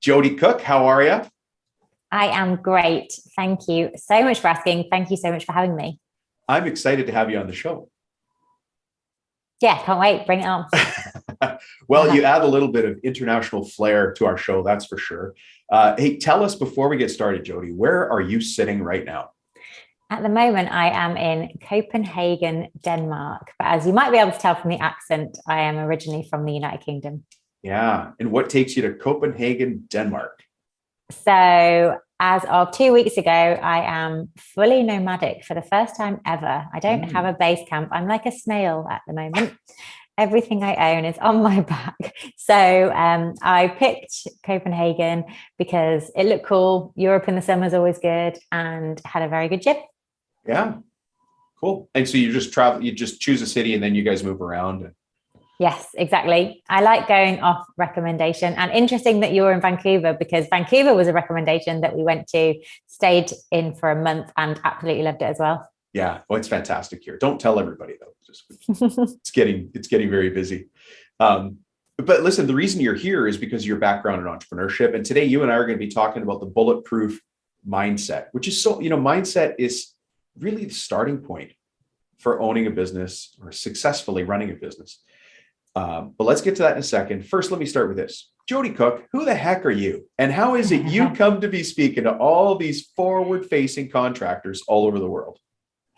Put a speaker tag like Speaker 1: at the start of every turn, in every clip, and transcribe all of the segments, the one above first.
Speaker 1: Jodie Cook, how are you?
Speaker 2: I am great. Thank you so much for asking. Thank you so much for having me.
Speaker 1: I'm excited to have you on the show.
Speaker 2: Yeah, can't wait. Bring it on.
Speaker 1: Well, you add a little bit of international flair to our show, that's for sure. Hey, tell us before we get started, Jody, where are you sitting right now?
Speaker 2: At the moment, I am in Copenhagen, Denmark. But as you might be able to tell from the accent, I am originally from the United Kingdom.
Speaker 1: Yeah. And what takes you to Copenhagen, Denmark?
Speaker 2: So as of 2 weeks ago, I am fully nomadic for the first time ever. I don't have a base camp. I'm like a snail at the moment. Everything I own is on my back. So I picked Copenhagen because it looked cool. Europe in the summer is always good and had a very good trip.
Speaker 1: Yeah. Cool. And so you just travel, you just choose a city and then you guys move around.
Speaker 2: Yes, exactly. I like going off recommendation, and interesting that you were in Vancouver because Vancouver was a recommendation that we went to, stayed in for a month and absolutely loved it as well.
Speaker 1: Yeah. Oh, it's fantastic here. Don't tell everybody though. It's getting very busy. But listen, the reason you're here is because of your background in entrepreneurship. And today you and I are going to be talking about the bulletproof mindset, which is mindset is really the starting point for owning a business or successfully running a business. But let's get to that in a second. First, let me start with this. Jodie Cook, who the heck are you? And how is it you come to be speaking to all these forward-facing contractors all over the world?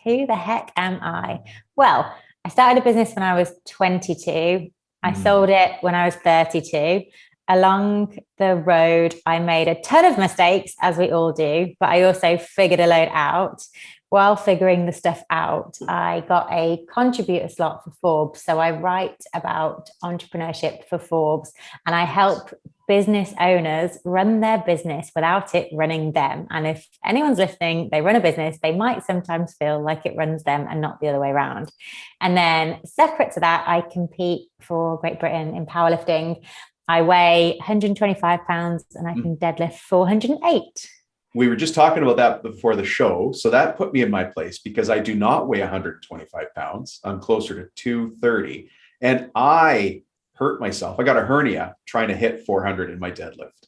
Speaker 2: Who the heck am I? Well, I started a business when I was 22. I sold it when I was 32. Along the road, I made a ton of mistakes, as we all do, but I also figured a load out. While figuring the stuff out, I got a contributor slot for Forbes. So I write about entrepreneurship for Forbes, and I help business owners run their business without it running them. And if anyone's listening, they run a business, they might sometimes feel like it runs them and not the other way around. And then separate to that, I compete for Great Britain in powerlifting. I weigh 125 pounds and I can deadlift 408.
Speaker 1: We were just talking about that before the show. So that put me in my place because I do not weigh 125 pounds. I'm closer to 230. And I hurt myself. I got a hernia trying to hit 400 in my deadlift.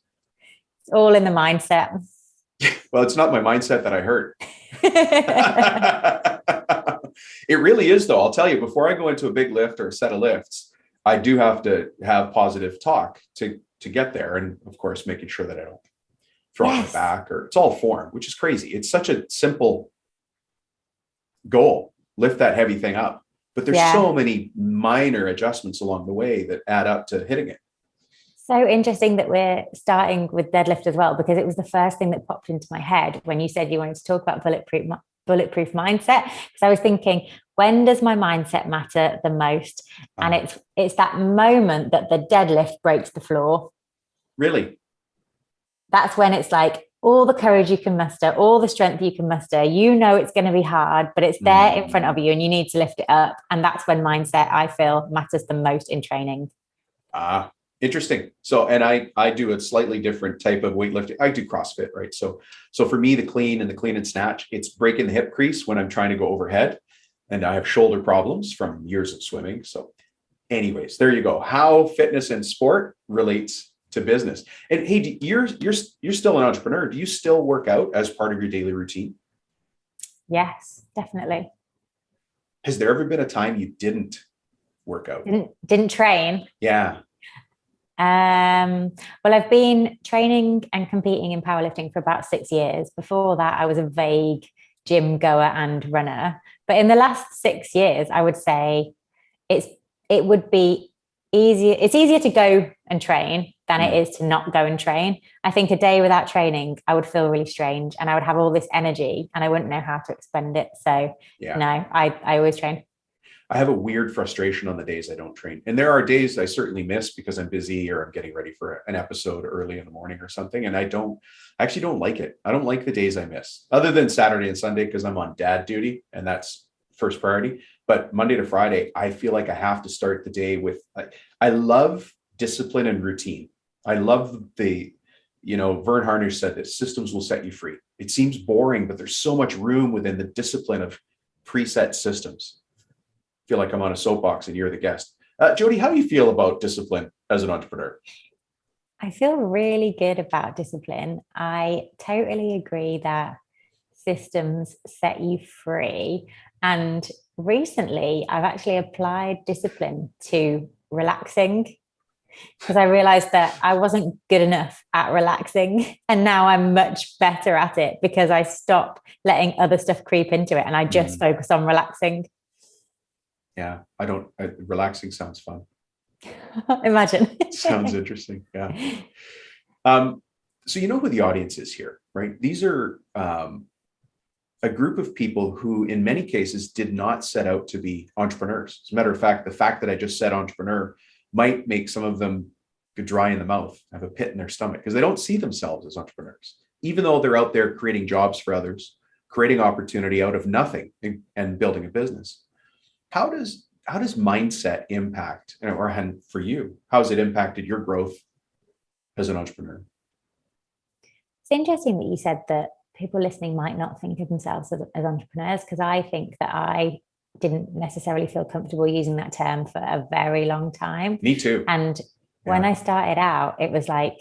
Speaker 2: It's all in the mindset.
Speaker 1: Well, it's not my mindset that I hurt. It really is, though. I'll tell you, before I go into a big lift or a set of lifts, I do have to have positive talk to get there. And of course, making sure that I don't throw my back, or it's all form, which is crazy. It's such a simple goal, lift that heavy thing up. But there's so many minor adjustments along the way that add up to hitting it.
Speaker 2: So interesting that we're starting with deadlift as well, because it was the first thing that popped into my head when you said you wanted to talk about bulletproof mindset. Because I was thinking, when does my mindset matter the most? And it's that moment that the deadlift breaks the floor.
Speaker 1: Really?
Speaker 2: That's when it's like all the courage you can muster, all the strength you can muster. You know it's going to be hard, but it's there in front of you and you need to lift it up. And that's when mindset, I feel, matters the most in training.
Speaker 1: Interesting. So, and I do a slightly different type of weightlifting. I do CrossFit, right? So for me, the clean and snatch, it's breaking the hip crease when I'm trying to go overhead. And I have shoulder problems from years of swimming. So anyways, there you go. How fitness and sport relates to business. And hey, you're still an entrepreneur. Do you still work out as part of your daily routine?
Speaker 2: Yes, definitely.
Speaker 1: Has there ever been a time you didn't work out?
Speaker 2: Didn't train?
Speaker 1: Yeah.
Speaker 2: Well, I've been training and competing in powerlifting for about 6 years. Before that, I was a vague gym goer and runner. But in the last 6 years, I would say it would be easier. It's easier to go and train than it is to not go and train. I think a day without training, I would feel really strange and I would have all this energy and I wouldn't know how to expend it. So no, I always train.
Speaker 1: I have a weird frustration on the days I don't train. And there are days I certainly miss because I'm busy or I'm getting ready for an episode early in the morning or something. And I actually don't like it. I don't like the days I miss, other than Saturday and Sunday, because I'm on dad duty and that's first priority. But Monday to Friday, I feel like I have to start the day with, I love discipline and routine. I love Vern Harnish said that systems will set you free. It seems boring, but there's so much room within the discipline of preset systems. I feel like I'm on a soapbox and you're the guest. Jody, how do you feel about discipline as an entrepreneur?
Speaker 2: I feel really good about discipline. I totally agree that systems set you free. And recently, I've actually applied discipline to relaxing because I realized that I wasn't good enough at relaxing. And now I'm much better at it because I stopped letting other stuff creep into it and I just focus on relaxing.
Speaker 1: Yeah, relaxing sounds fun.
Speaker 2: Imagine.
Speaker 1: Sounds interesting. Yeah. So you know who the audience is here, right? These are a group of people who, in many cases, did not set out to be entrepreneurs. As a matter of fact, the fact that I just said entrepreneur might make some of them go dry in the mouth, have a pit in their stomach, because they don't see themselves as entrepreneurs, even though they're out there creating jobs for others, creating opportunity out of nothing, and building a business. How does mindset impact, or for you, how has it impacted your growth as an entrepreneur?
Speaker 2: It's interesting that you said that people listening might not think of themselves as entrepreneurs, because I think that I didn't necessarily feel comfortable using that term for a very long time.
Speaker 1: Me too.
Speaker 2: And when I started out, it was like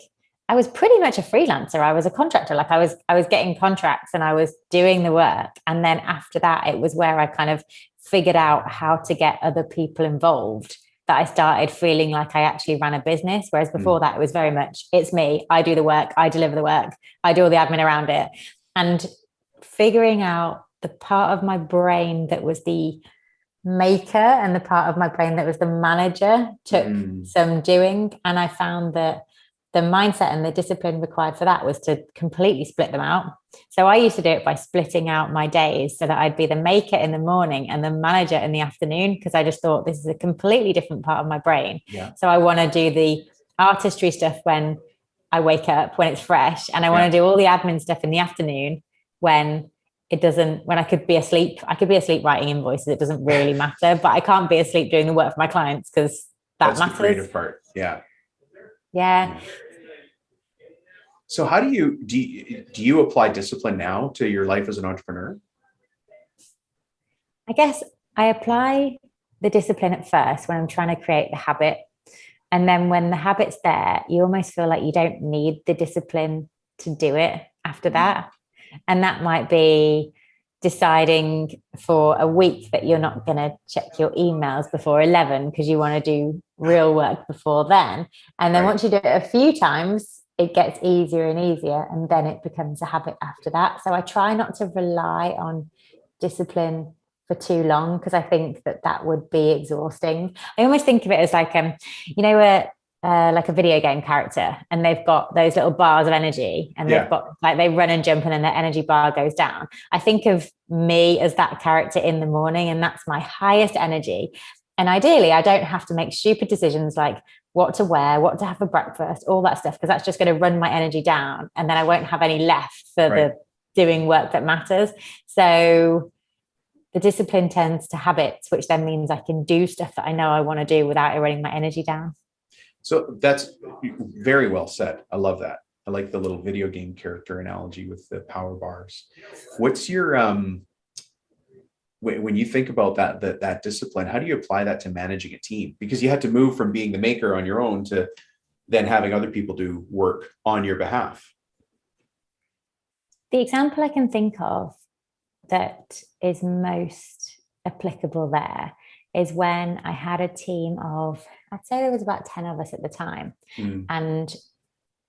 Speaker 2: I was pretty much a freelancer. I was a contractor. Like I was getting contracts and I was doing the work. And then after that, it was where I kind of figured out how to get other people involved, that I started feeling like I actually ran a business. Whereas before that, it was very much, it's me, I do the work, I deliver the work, I do all the admin around it. And figuring out the part of my brain that was the maker and the part of my brain that was the manager took some doing. And I found that the mindset and the discipline required for that was to completely split them out. So I used to do it by splitting out my days so that I'd be the maker in the morning and the manager in the afternoon, because I just thought this is a completely different part of my brain.
Speaker 1: Yeah.
Speaker 2: So I want to do the artistry stuff when I wake up, when it's fresh, and I want to do all the admin stuff in the afternoon when I could be asleep. I could be asleep writing invoices. It doesn't really matter, but I can't be asleep doing the work for my clients because that's matters.
Speaker 1: The creative part. Yeah.
Speaker 2: Yeah.
Speaker 1: So how do you apply discipline now to your life as an entrepreneur?
Speaker 2: I guess I apply the discipline at first when I'm trying to create the habit. And then when the habit's there, you almost feel like you don't need the discipline to do it after that. And that might be deciding for a week that you're not going to check your emails before 11 because you want to do real work before then. And then once you do it a few times, it gets easier and easier. And then it becomes a habit after that. So I try not to rely on discipline for too long, because I think that would be exhausting. I almost think of it as like, like a video game character, and they've got those little bars of energy, and they've got like they run and jump, and then their energy bar goes down. I think of me as that character in the morning, and that's my highest energy. And ideally, I don't have to make stupid decisions like what to wear, what to have for breakfast, all that stuff, because that's just going to run my energy down, and then I won't have any left for the doing work that matters. So the discipline turns to habits, which then means I can do stuff that I know I want to do without it running my energy down.
Speaker 1: So that's very well said. I love that. I like the little video game character analogy with the power bars. What's your when you think about that discipline, how do you apply that to managing a team? Because you had to move from being the maker on your own to then having other people do work on your behalf.
Speaker 2: The example I can think of that is most applicable there is when I had a team of, I'd say there was about 10 of us at the time. And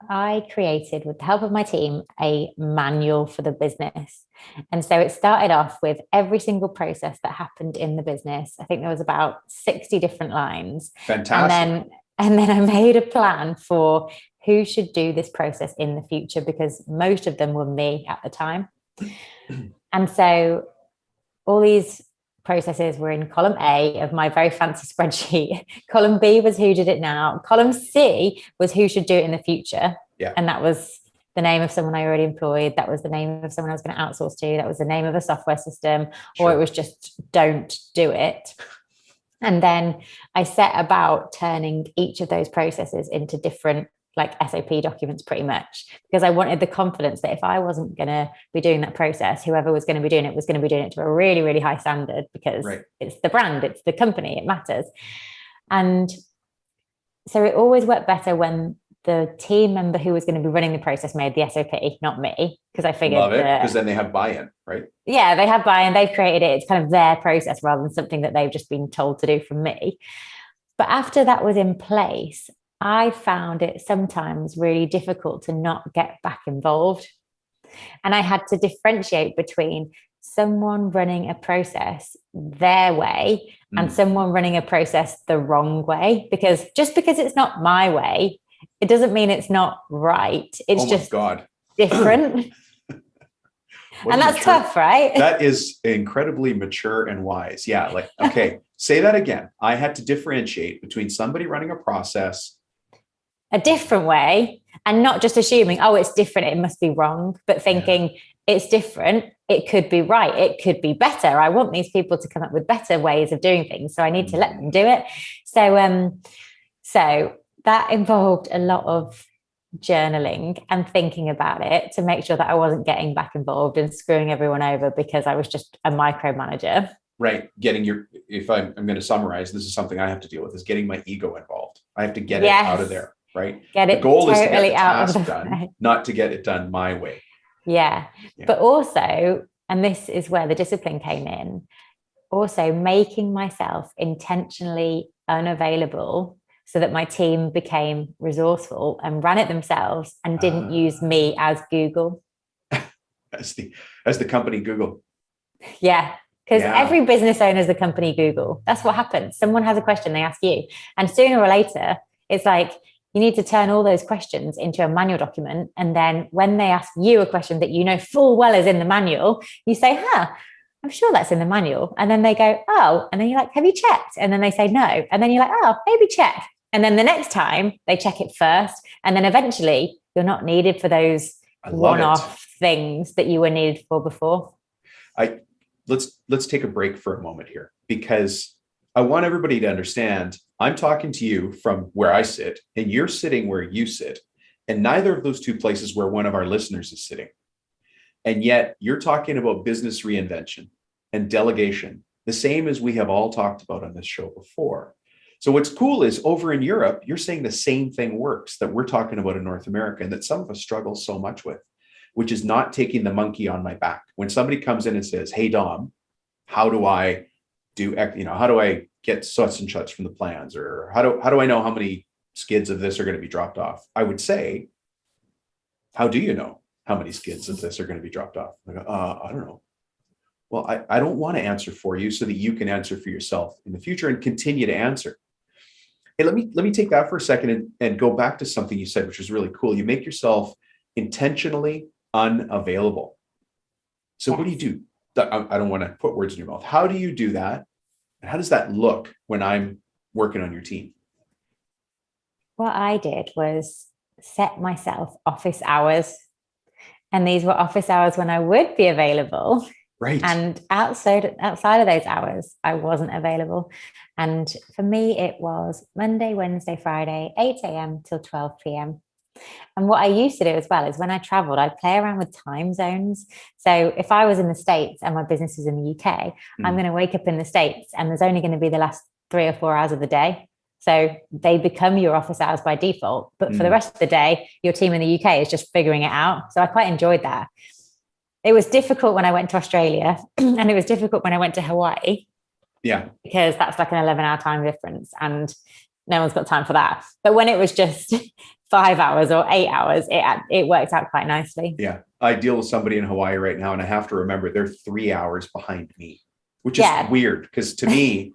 Speaker 2: I created, with the help of my team, a manual for the business. And so it started off with every single process that happened in the business. I think there was about 60 different lines.
Speaker 1: Fantastic.
Speaker 2: And then I made a plan for who should do this process in the future, because most of them were me at the time. And so all these processes were in column A of my very fancy spreadsheet. Column B was who did it now. Column C was who should do it in the future.
Speaker 1: Yeah.
Speaker 2: And that was the name of someone I already employed. That was the name of someone I was going to outsource to. That was the name of a software system, or it was just don't do it. And then I set about turning each of those processes into different like SOP documents, pretty much, because I wanted the confidence that if I wasn't going to be doing that process, whoever was going to be doing it was going to be doing it to a really, really high standard, because it's the brand, it's the company, it matters. And so it always worked better when the team member who was going to be running the process made the SOP, not me, because I figured
Speaker 1: Love it, because then they have buy-in, right?
Speaker 2: yeah, they have buy-in, they've created it. It's kind of their process rather than something that they've just been told to do from me. But after that was in place, I found it sometimes really difficult to not get back involved. And I had to differentiate between someone running a process their way and someone running a process the wrong way. Because just because it's not my way, it doesn't mean it's not right. It's just different. And that's tough, right?
Speaker 1: That is incredibly mature and wise. Yeah. Like, okay, say that again. I had to differentiate between somebody running a process
Speaker 2: a different way and not just assuming, oh, it's different, it must be wrong, but thinking it's different, it could be right, it could be better. I want these people to come up with better ways of doing things, so I need to let them do it. So that involved a lot of journaling and thinking about it to make sure that I wasn't getting back involved and screwing everyone over because I was just a micromanager.
Speaker 1: Right. If I'm going to summarize, this is something I have to deal with, is getting my ego involved. I have to get it out of there, right? The goal is to get the task done, not to get it done my way.
Speaker 2: Yeah. But also, and this is where the discipline came in, also making myself intentionally unavailable so that my team became resourceful and ran it themselves and didn't use me as Google.
Speaker 1: As the company Google.
Speaker 2: Yeah. Because every business owner is the company Google. That's what happens. Someone has a question, they ask you. And sooner or later, it's like you need to turn all those questions into a manual document. And then when they ask you a question that you know full well is in the manual, you say, I'm sure that's in the manual. And then they go, oh. And then you're like, have you checked? And then they say no. And then you're like, oh, maybe check. And then the next time they check it first. And then eventually you're not needed for those one-off things that you were needed for before.
Speaker 1: Let's take a break for a moment here, because I want everybody to understand I'm talking to you from where I sit and you're sitting where you sit, and neither of those two places where one of our listeners is sitting. And yet you're talking about business reinvention and delegation, the same as we have all talked about on this show before. So what's cool is over in Europe, you're saying the same thing works that we're talking about in North America and that some of us struggle so much with, which is not taking the monkey on my back. When somebody comes in and says, hey, Dom, how do I get such and such from the plans? Or how do I know how many skids of this are going to be dropped off? I would say, how do you know how many skids of this are going to be dropped off? I go, I don't know. Well, I don't want to answer for you so that you can answer for yourself in the future and continue to answer. Hey, let me take that for a second and go back to something you said, which was really cool. You make yourself intentionally unavailable. So what do you do? I don't want to put words in your mouth. How do you do that? And how does that look when I'm working on your team?
Speaker 2: What I did was set myself office hours. And these were office hours when I would be available.
Speaker 1: Right.
Speaker 2: And outside of those hours, I wasn't available. And for me, it was Monday, Wednesday, Friday, 8 a.m. till 12 p.m. And what I used to do as well is when I traveled, I'd play around with time zones. So if I was in the States and my business is in the UK, I'm going to wake up in the States and there's only going to be the last 3 or 4 hours of the day. So they become your office hours by default. But for the rest of the day, your team in the UK is just figuring it out. So I quite enjoyed that. It was difficult when I went to Australia and it was difficult when I went to Hawaii.
Speaker 1: Yeah.
Speaker 2: Because that's like an 11-hour time difference and no one's got time for that. But when it was just 5 hours or 8 hours, it worked out quite nicely.
Speaker 1: Yeah. I deal with somebody in Hawaii right now and I have to remember they're 3 hours behind me, which is weird because to me,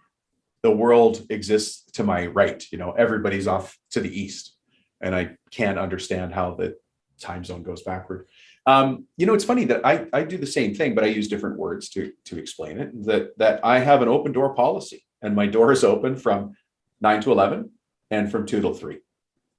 Speaker 1: the world exists to my right. Everybody's off to the east and I can't understand how the time zone goes backward. It's funny that I do the same thing, but I use different words to explain it, that I have an open door policy and my door is open from 9 to 11 and from 2 till 3.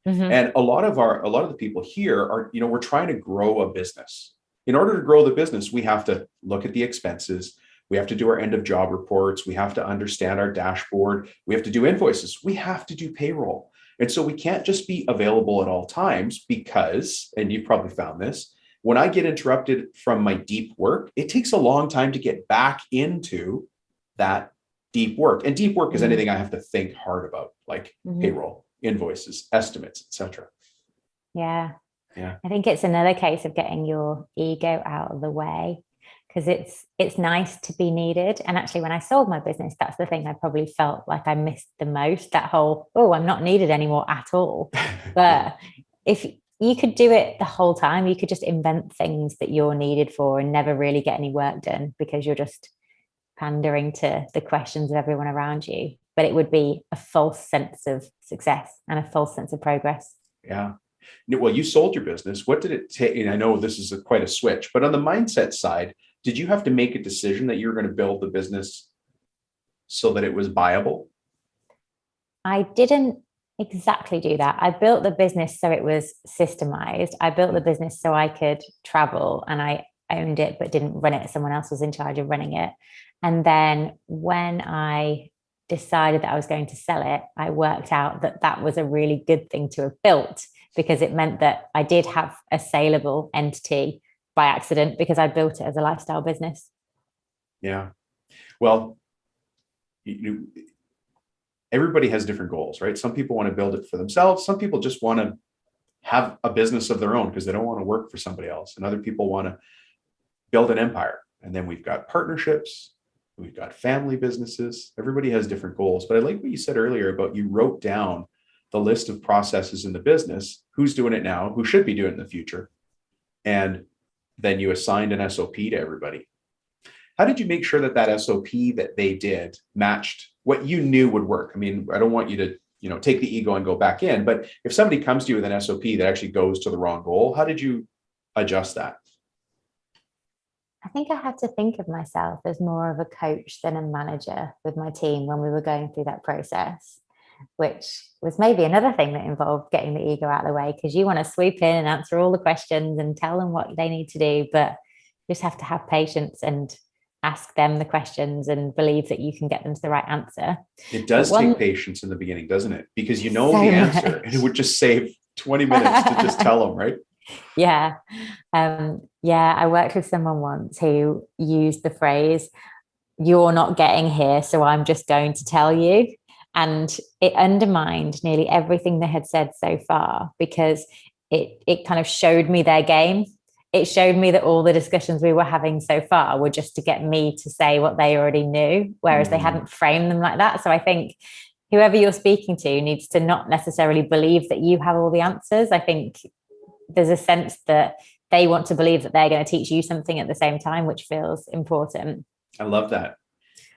Speaker 1: Mm-hmm. And a lot of the people here are, we're trying to grow a business. In order to grow the business, we have to look at the expenses. We have to do our end of job reports. We have to understand our dashboard. We have to do invoices. We have to do payroll. And so we can't just be available at all times because, and you've probably found this, when I get interrupted from my deep work, it takes a long time to get back into that deep work. And deep work is anything I have to think hard about, like payroll, invoices, estimates, etc.
Speaker 2: Yeah.
Speaker 1: Yeah.
Speaker 2: I think it's another case of getting your ego out of the way, because it's nice to be needed. And actually, when I sold my business, that's the thing I probably felt like I missed the most, that whole, oh, I'm not needed anymore at all.
Speaker 1: Yeah.
Speaker 2: But if you could do it the whole time, you could just invent things that you're needed for and never really get any work done because you're just pandering to the questions of everyone around you. But it would be a false sense of success and a false sense of progress.
Speaker 1: Yeah. Well, you sold your business. What did it take? And I know this is quite a switch, but on the mindset side, did you have to make a decision that you were going to build the business so that it was viable?
Speaker 2: I didn't exactly do that. I built the business so it was systemized. I built the business so I could travel, and I owned it but didn't run it. Someone else was in charge of running it. And then when I decided that I was going to sell it, I worked out that that was a really good thing to have built, because it meant that I did have a saleable entity by accident because I built it as a lifestyle business.
Speaker 1: Yeah. Well, everybody has different goals, right? Some people want to build it for themselves. Some people just want to have a business of their own because they don't want to work for somebody else. And other people want to build an empire. And then we've got partnerships, we've got family businesses. Everybody has different goals. But I like what you said earlier about you wrote down the list of processes in the business, who's doing it now, who should be doing it in the future. And then you assigned an SOP to everybody. How did you make sure that that SOP that they did matched what you knew would work? I mean, I don't want you to, take the ego and go back in, but if somebody comes to you with an SOP that actually goes to the wrong goal, how did you adjust that?
Speaker 2: I think I had to think of myself as more of a coach than a manager with my team when we were going through that process, which was maybe another thing that involved getting the ego out of the way, because you want to swoop in and answer all the questions and tell them what they need to do, but you just have to have patience and ask them the questions and believe that you can get them to the right answer.
Speaker 1: It does take patience in the beginning, doesn't it? Because you know
Speaker 2: So
Speaker 1: the answer
Speaker 2: much.
Speaker 1: and it would just save 20 minutes to just tell them, right?
Speaker 2: Yeah. Yeah. I worked with someone once who used the phrase, "You're not getting here, so I'm just going to tell you." And it undermined nearly everything they had said so far, because it kind of showed me their game. It showed me that all the discussions we were having so far were just to get me to say what they already knew, whereas they hadn't framed them like that. So I think whoever you're speaking to needs to not necessarily believe that you have all the answers. I think there's a sense that they want to believe that they're going to teach you something at the same time, which feels important.
Speaker 1: I love that.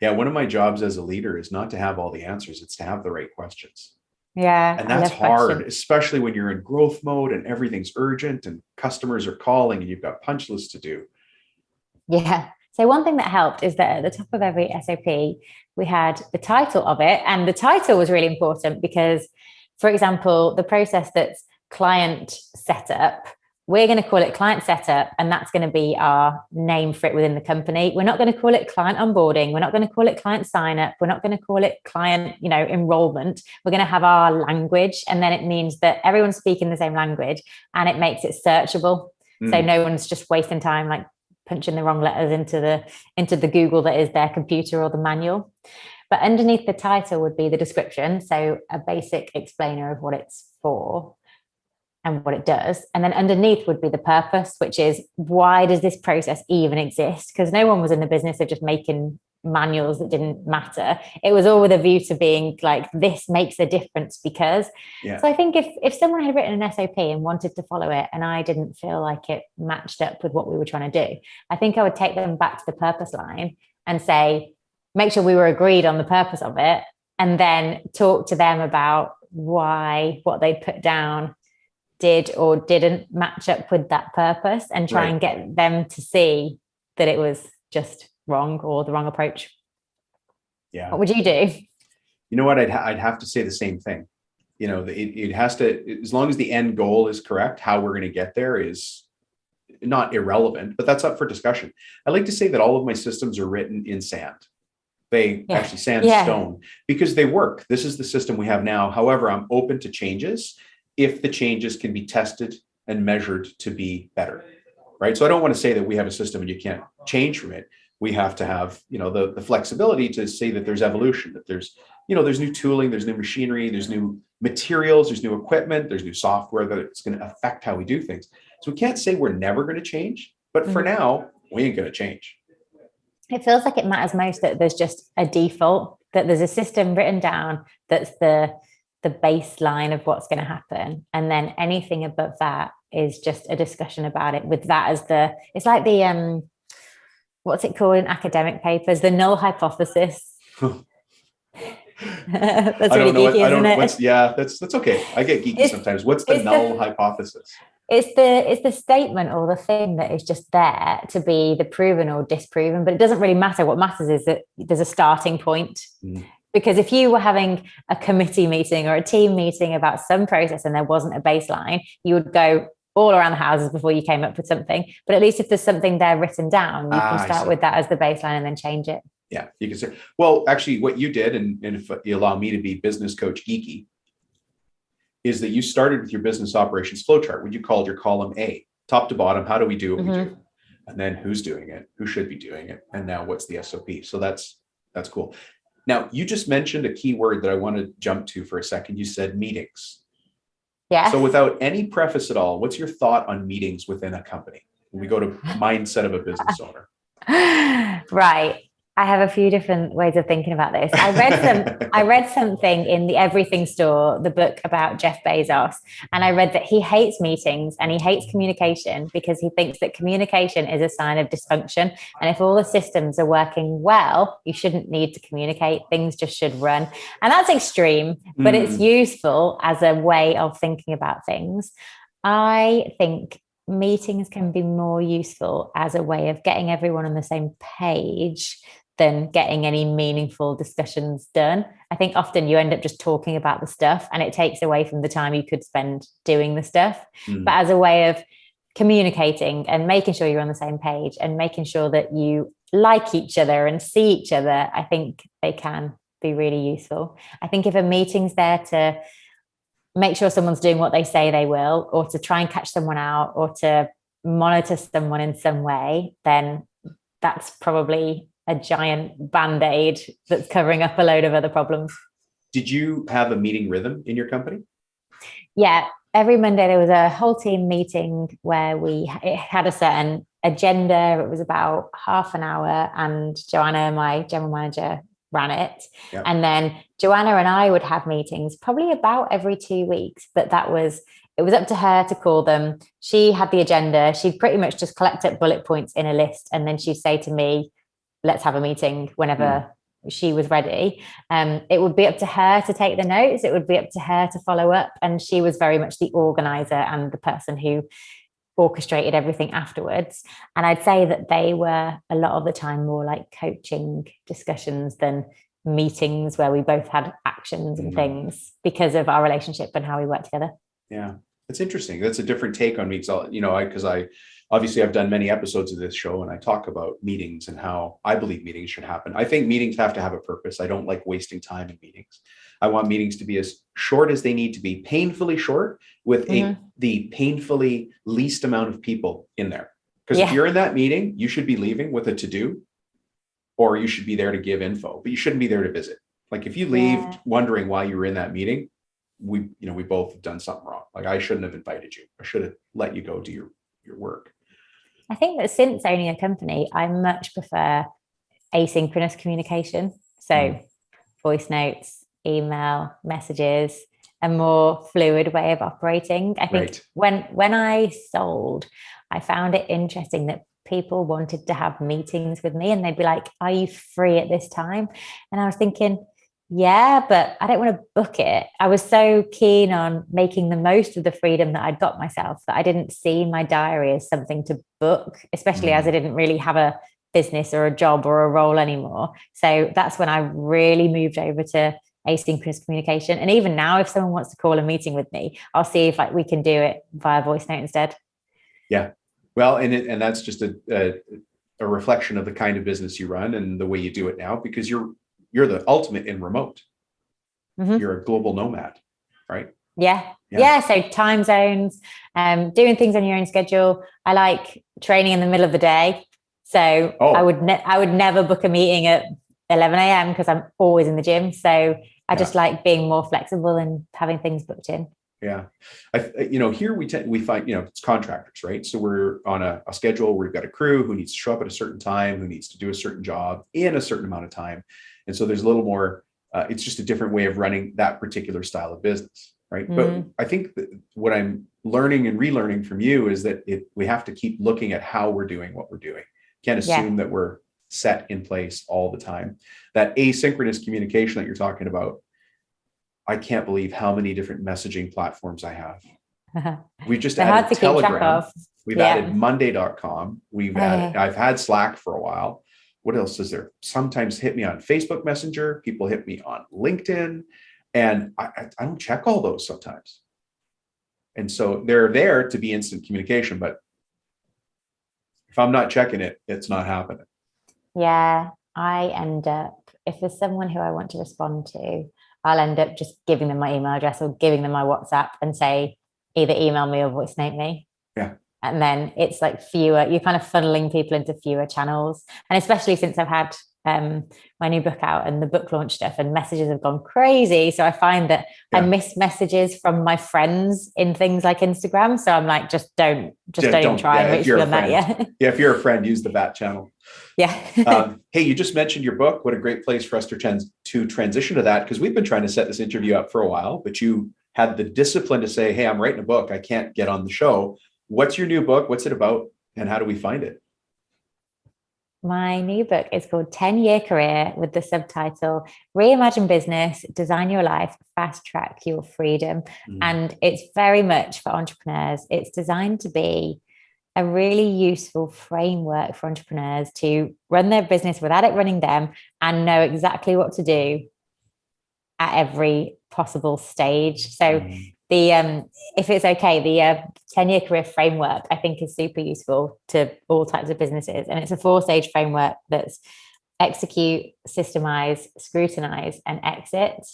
Speaker 1: Yeah, one of my jobs as a leader is not to have all the answers, it's to have the right questions.
Speaker 2: Yeah,
Speaker 1: And
Speaker 2: I
Speaker 1: that's
Speaker 2: love
Speaker 1: hard,
Speaker 2: questions.
Speaker 1: especially when you're in growth mode and everything's urgent and customers are calling and you've got punch lists to do.
Speaker 2: Yeah. So one thing that helped is that at the top of every SOP, we had the title of it. And the title was really important because, for example, the process that's client setup, we're going to call it client setup, and that's going to be our name for it within the company. We're not going to call it client onboarding. We're not going to call it client sign up. We're not going to call it client, enrollment. We're going to have our language, and then it means that everyone's speaking the same language, and it makes it searchable. So no one's just wasting time like punching the wrong letters into the Google that is their computer or the manual. But underneath the title would be the description, so a basic explainer of what it's for and what it does. And then underneath would be the purpose, which is, why does this process even exist? Because no one was in the business of just making manuals that didn't matter. It was all with a view to being like, this makes a difference because.
Speaker 1: Yeah.
Speaker 2: So I think if someone had written an SOP and wanted to follow it and I didn't feel like it matched up with what we were trying to do, I think I would take them back to the purpose line and say, make sure we were agreed on the purpose of it, and then talk to them about why what they put down did or didn't match up with that purpose, and try and get them to see that it was just wrong or the wrong approach.
Speaker 1: Yeah.
Speaker 2: What would you do?
Speaker 1: You know what? I'd have to say the same thing. It has to, as long as the end goal is correct, how we're going to get there is not irrelevant, but that's up for discussion. I like to say that all of my systems are written in sand. They actually sandstone because they work. This is the system we have now. However, I'm open to changes if the changes can be tested and measured to be better, right? So I don't want to say that we have a system and you can't change from it. We have to have, the flexibility to say that there's evolution, that there's new tooling, there's new machinery, there's new materials, there's new equipment, there's new software that it's going to affect how we do things. So we can't say we're never going to change, but for now, we ain't going to change.
Speaker 2: It feels like it matters most that there's just a default, that there's a system written down that's the baseline of what's going to happen. And then anything above that is just a discussion about it with that as it's like the, what's it called in academic papers? The null hypothesis. That's really geeky, isn't it?
Speaker 1: That's okay. I get geeky sometimes. What's the null hypothesis?
Speaker 2: It's the statement or the thing that is just there to be the proven or disproven, but it doesn't really matter. What matters is that there's a starting point. Because if you were having a committee meeting or a team meeting about some process and there wasn't a baseline, you would go all around the houses before you came up with something. But at least if there's something there written down, you can start with that as the baseline and then change it.
Speaker 1: Yeah, you can say, well, actually what you did, and if you allow me to be business coach geeky, is that you started with your business operations flowchart, what you called your column A, top to bottom. How do we do what we do? And then who's doing it? Who should be doing it? And now what's the SOP? So that's cool. Now, you just mentioned a key word that I want to jump to for a second. You said meetings.
Speaker 2: Yeah.
Speaker 1: So without any preface at all, what's your thought on meetings within a company? When we go to mindset of a business owner.
Speaker 2: Right. I have a few different ways of thinking about this. I read something in the Everything Store, the book about Jeff Bezos, and I read that he hates meetings and he hates communication because he thinks that communication is a sign of dysfunction. And if all the systems are working well, you shouldn't need to communicate. Things just should run. And that's extreme, but it's useful as a way of thinking about things. I think meetings can be more useful as a way of getting everyone on the same page than getting any meaningful discussions done. I think often you end up just talking about the stuff and it takes away from the time you could spend doing the stuff. But as a way of communicating and making sure you're on the same page and making sure that you like each other and see each other, I think they can be really useful. I think if a meeting's there to make sure someone's doing what they say they will, or to try and catch someone out, or to monitor someone in some way, then that's probably a giant band-aid that's covering up a load of other problems.
Speaker 1: Did you have a meeting rhythm in your company?
Speaker 2: Yeah. Every Monday there was a whole team meeting where it had a certain agenda. It was about half an hour, and Joanna, my general manager, ran it. Yep. And then Joanna and I would have meetings probably about every 2 weeks, but it was up to her to call them. She had the agenda. She'd pretty much just collect up bullet points in a list, and then she'd say to me, let's have a meeting whenever she was ready. It would be up to her to take the notes. It would be up to her to follow up. And she was very much the organizer and the person who orchestrated everything afterwards. And I'd say that they were a lot of the time more like coaching discussions than meetings where we both had actions and things because of our relationship and how we work together.
Speaker 1: Yeah, it's interesting. That's a different take on meetings. Because obviously I've done many episodes of this show and I talk about meetings and how I believe meetings should happen. I think meetings have to have a purpose. I don't like wasting time in meetings. I want meetings to be as short as they need to be, painfully short, with the painfully least amount of people in there. Because if you're in that meeting, you should be leaving with a to-do, or you should be there to give info, but you shouldn't be there to visit. Like if you leave wondering why you were in that meeting, we both have done something wrong. Like I shouldn't have invited you. I should have let you go do your work.
Speaker 2: I think that since owning a company, I much prefer asynchronous communication. So voice notes, email, messages, a more fluid way of operating. I think when I sold, I found it interesting that people wanted to have meetings with me and they'd be like, are you free at this time? And I was thinking, yeah, but I don't want to book it. I was so keen on making the most of the freedom that I'd got myself that I didn't see my diary as something to book, especially as I didn't really have a business or a job or a role anymore. So that's when I really moved over to asynchronous communication. And even now, if someone wants to call a meeting with me, I'll see if we can do it via voice note instead. Yeah.
Speaker 1: Well, and that's just a reflection of the kind of business you run and the way you do it now, because you're the ultimate in remote. You're a global nomad, right?
Speaker 2: Yeah. So time zones, doing things on your own schedule. I like training in the middle of the day. So I would never book a meeting at 11 a.m. because I'm always in the gym. So I just like being more flexible and having things booked in.
Speaker 1: Yeah. Here we find, it's contractors, right? So we're on a schedule where we've got a crew who needs to show up at a certain time, who needs to do a certain job in a certain amount of time. And so there's a little more, it's just a different way of running that particular style of business, right? But I think that what I'm learning and relearning from you is that we have to keep looking at how we're doing what we're doing. Can't assume that we're set in place all the time. That asynchronous communication that you're talking about, I can't believe how many different messaging platforms I have. We've just added Telegram. We've added Monday.com. I've had Slack for a while. What else is there? Sometimes hit me on Facebook Messenger. People hit me on LinkedIn. And I don't check all those sometimes. And so they're there to be instant communication. But if I'm not checking it, it's not happening.
Speaker 2: Yeah, I end up, if there's someone who I want to respond to, I'll end up just giving them my email address or giving them my WhatsApp and say, either email me or voice note me.
Speaker 1: Yeah.
Speaker 2: And then it's like fewer, you're kind of funneling people into fewer channels. And especially since I've had my new book out and the book launch stuff, and messages have gone crazy. So I find that I miss messages from my friends in things like Instagram. So I'm like, just don't even try and reach them that yet.
Speaker 1: Yeah, if you're a friend, use the bat channel.
Speaker 2: Yeah.
Speaker 1: Hey, you just mentioned your book. What a great place for us to transition to that, because we've been trying to set this interview up for a while, but you had the discipline to say, hey, I'm writing a book. I can't get on the show. What's your new book? What's it about? And how do we find it?
Speaker 2: My new book is called 10-Year Career, with the subtitle Reimagine Business, Design Your Life, Fast Track Your Freedom. And it's very much for entrepreneurs. It's designed to be a really useful framework for entrepreneurs to run their business without it running them, and know exactly what to do at every possible stage. So if it's okay, the 10-year career framework, I think, is super useful to all types of businesses. And it's a 4-stage framework that's execute, systemize, scrutinize, and exit.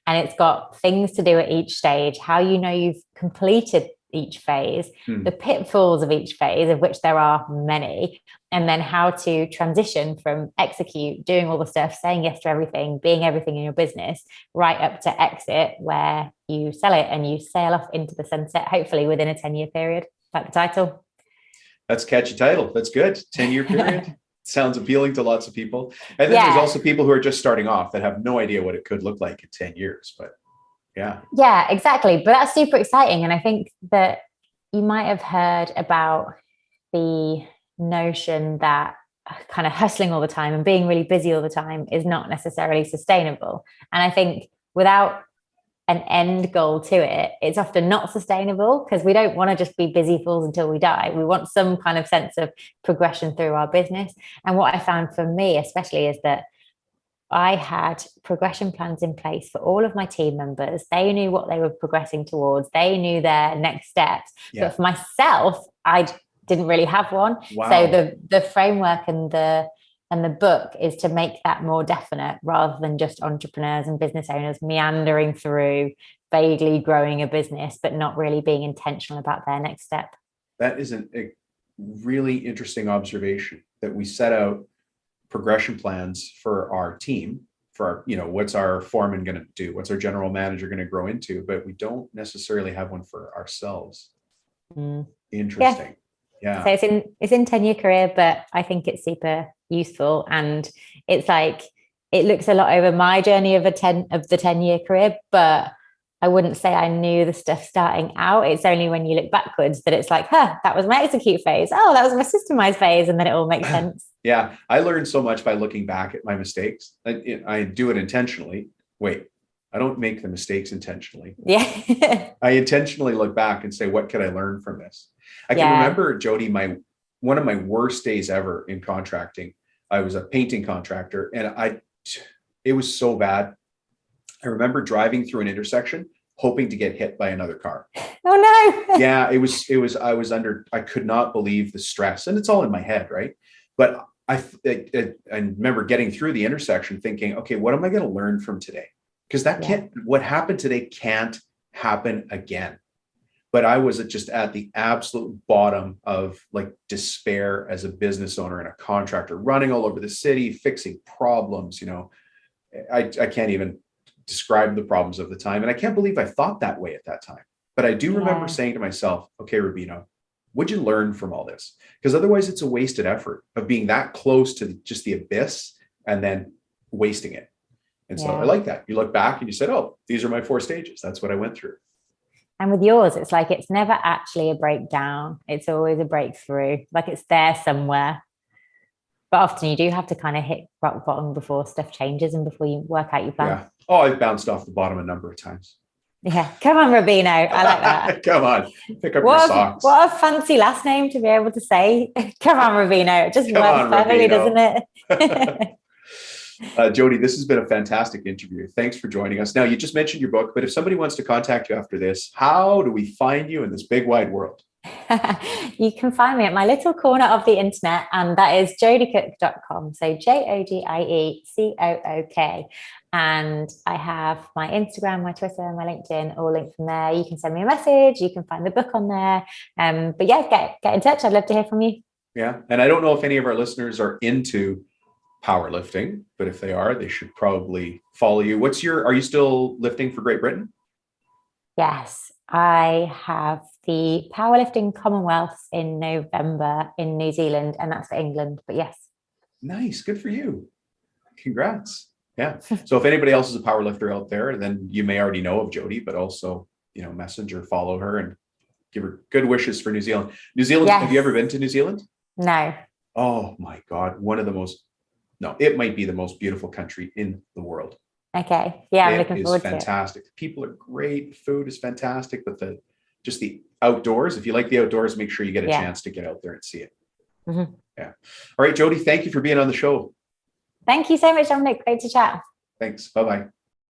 Speaker 2: And it's got things to do at each stage, how you know you've completed each phase, the pitfalls of each phase, of which there are many, and then how to transition from execute, doing all the stuff, saying yes to everything, being everything in your business, right up to exit, where you sell it and you sail off into the sunset, hopefully within a 10-year period, like the title.
Speaker 1: That's a catchy title. That's good. 10-year period. Sounds appealing to lots of people. And then there's also people who are just starting off that have no idea what it could look like in 10 years, but yeah, exactly.
Speaker 2: But that's super exciting. And I think that you might have heard about the notion that kind of hustling all the time and being really busy all the time is not necessarily sustainable. And I think without an end goal to it, it's often not sustainable, because we don't want to just be busy fools until we die. We want some kind of sense of progression through our business. And what I found for me especially is that I had progression plans in place for all of my team members. They knew what they were progressing towards. They knew their next steps. Yeah. But for myself, I didn't really have one. Wow. So the framework and the book is to make that more definite, rather than just entrepreneurs and business owners meandering through, vaguely growing a business, but not really being intentional about their next step.
Speaker 1: That is a really interesting observation, that we set out progression plans for our team, for our, what's our foreman going to do, what's our general manager going to grow into, but we don't necessarily have one for ourselves. Interesting. Yeah.
Speaker 2: So it's in 10-year career, but I think it's super useful, and it's like, it looks a lot over my journey of the 10-year career, but I wouldn't say I knew the stuff starting out. It's only when you look backwards that it's like, that was my execute phase. Oh, that was my systemize phase. And then it all makes sense.
Speaker 1: Yeah. I learned so much by looking back at my mistakes. I do it intentionally. Wait, I don't make the mistakes intentionally.
Speaker 2: Yeah.
Speaker 1: I intentionally look back and say, what could I learn from this? I can remember, Jody, one of my worst days ever in contracting. I was a painting contractor, and it was so bad. I remember driving through an intersection, hoping to get hit by another car.
Speaker 2: Oh no.
Speaker 1: Yeah, I could not believe the stress, and it's all in my head, right? But I remember getting through the intersection thinking, okay, what am I going to learn from today? Because what happened today can't happen again. But I was just at the absolute bottom of like despair as a business owner and a contractor, running all over the city, fixing problems. I can't even described the problems of the time. And I can't believe I thought that way at that time. But I do remember saying to myself, okay, Rubino, what'd you learn from all this? Because otherwise it's a wasted effort of being that close to just the abyss and then wasting it. And so I like that. You look back and you said, oh, these are my 4 stages. That's what I went through.
Speaker 2: And with yours, it's like, it's never actually a breakdown. It's always a breakthrough. Like it's there somewhere. But often you do have to kind of hit rock bottom before stuff changes and before you work out your plan.
Speaker 1: Yeah. Oh, I've bounced off the bottom a number of times.
Speaker 2: Yeah. Come on, Rubino. I like that.
Speaker 1: Come on. Pick up your socks.
Speaker 2: What a fancy last name to be able to say. Come on, Rubino. It just works perfectly, doesn't it?
Speaker 1: Jody, this has been a fantastic interview. Thanks for joining us. Now, you just mentioned your book, but if somebody wants to contact you after this, how do we find you in this big wide world?
Speaker 2: You can find me at my little corner of the internet, and that is jodiecook.com. So JODIECOOK. And I have my Instagram, my Twitter, my LinkedIn, all linked from there. You can send me a message. You can find the book on there. But yeah, get in touch. I'd love to hear from you.
Speaker 1: Yeah. And I don't know if any of our listeners are into powerlifting, but if they are, they should probably follow you. Are you still lifting for Great Britain?
Speaker 2: Yes, I have the Powerlifting Commonwealth in November in New Zealand, and that's for England. But yes.
Speaker 1: Nice. Good for you. Congrats. Yeah. So if anybody else is a powerlifter out there, then you may already know of Jody, but also, message or follow her and give her good wishes for New Zealand. New Zealand, yes. Have you ever been to New Zealand?
Speaker 2: No.
Speaker 1: Oh my God. It might be the most beautiful country in the world.
Speaker 2: Okay. Yeah, I'm looking forward to it.
Speaker 1: It's fantastic. People are great. Food is fantastic. But the outdoors, if you like the outdoors, make sure you get a chance to get out there and see it. Mm-hmm. Yeah. All right, Jody, thank you for being on the show.
Speaker 2: Thank you so much, Dominic. Great to chat.
Speaker 1: Thanks. Bye-bye.